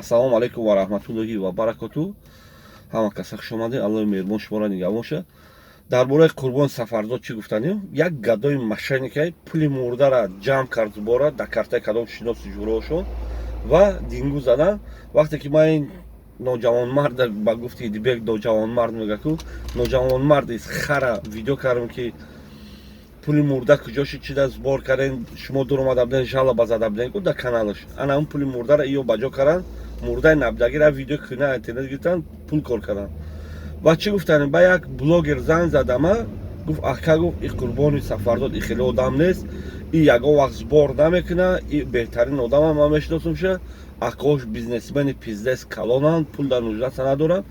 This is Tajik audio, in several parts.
Ассалому алайкум ва раҳматуллоҳи ва баракатуҳ. Ҳама каса хуш омадед. Аллоҳи меҳрубон шуморо нигоҳбон бошад. Дар бораи Қурбони Сафардод чӣ гуфтанем? Як гадои мошенникай пули мурдаро ҷамъ кард зубора дар картаи кадом шиноси ҷуроҳошон ва дингу задан. Вақте ки ман ин ноҷавонмарда ба гуфти Идибек ноҷавонмард мега ку ноҷавонмарди хара видео кардем ки пули мурда куҷоши чида збор кардем, шумо дур омада буден жалоба зада буден ку дар каналаш. Ана он пули мурдаро иё баҷо карданд, мурдаи набдагира видео кӯна интернет гирифтанд, пул кор карданд. Ва чӣ гуфтанем? Ба як блогер занг задама, гуфт ака гуфт и Қурбони Сафардод и хеле одам нест, и ягон вақт збор намекуна, и беҳтарин одама ман мешиносумша. Акош бизнесмени пиздес калонанд, пул дар нуҷдат надоранд.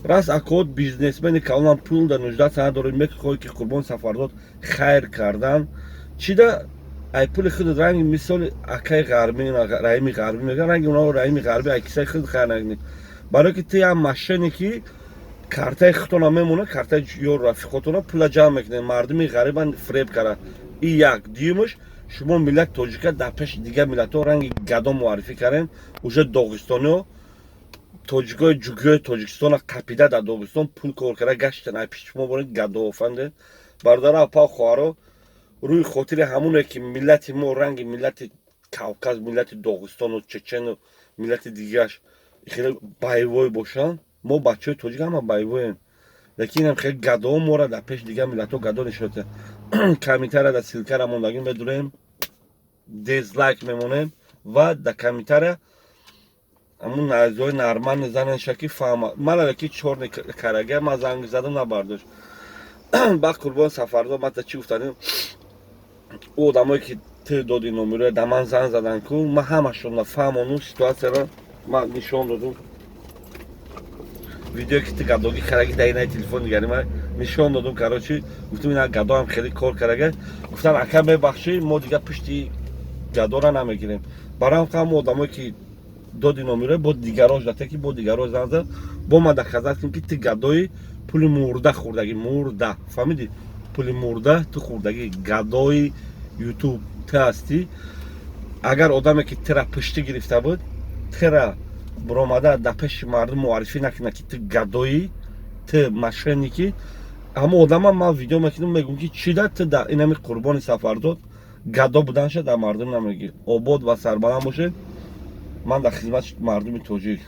Раз акот бизнесмени калонанд, пул дар нуҷдат надоранд, мекоҳӣ ки Қурбони Сафардод хайр карданд. Чида ай пули худат ранги мисоли акаи ғарбӣ, Раими Ғарбӣ мегӯянд, ранги онаҳо Раими Ғарбӣ ай кисаи худ хайр накунед. Барое ки ту як мошенники картаи худтона мемонад, картаи ё рафиқотона пула ҷамъ мекунед, мардуми ғариба фреб карда. И як дуюмаш, шумо миллати тоҷика дар пеши дигар миллатҳо ранги гадо муаррифӣ кардем. Уже доғистониҳо тоҷикои ҷугӯи Тоҷикистона қапида дар Доғистон пул кор карда гаштан, ай пеши шумо боред гадо офанде. Бародаро апа хоҳаро, рӯи хотири ҳамоне ки миллати мо ранги миллати Кавказ, миллати Доғистону, Чечену, миллати дигараш хеле боевой бошанд. Мо бачаҳои тоҷик ҳама боевоем. Лекин инам хеле гадоо моро дар пеши дигар миллатҳо гадо нишон дод. Комментария дар силкара мондагӣ медурем, дизлайк мемонем ва дар комментария ҳамун айзои нарман мезанен шаки фаҳма. Мана ки чорни карага ман занг задам набардошт. Ба Қурбони Сафардод мата чӣ гуфтанем? Одамое ки теъдоди номероя дар ман занг задан ку ман ҳамашон нафаҳмону ситуатсияро ман нишон додум. Видео ки ту гадоги караги дар инаи телефон нигари ман нишон додум. Карочи гуфтам ина гадоам хеле кор карага. Гуфтан ака мебахшӣ, мо дигар пушти гадора намегирем. Барам ҳам одамое ки доди номероя бо дигарош дате ки бо дигарош занг зад, бо ма доказат кунем ки ту гадои пули мурда хӯрдагӣ, мурда фаҳмидӣ? Пули мурда ту хӯрдагӣ, гадои ютуб ту ҳастӣ. Агар одаме ки тура пушти гирифта буд, тура биромада дар пеши мардум муаррифӣ накунад ки ту гадои, ту мошенники. Ҳама одама ман видео мекунам, мегӯям ки чида ту дар инами Қурбони Сафардод гадо буданша дар мардум намегӣ. Обод ва сарбаланд бошед. Ман дар хизмати мардуми тоҷик.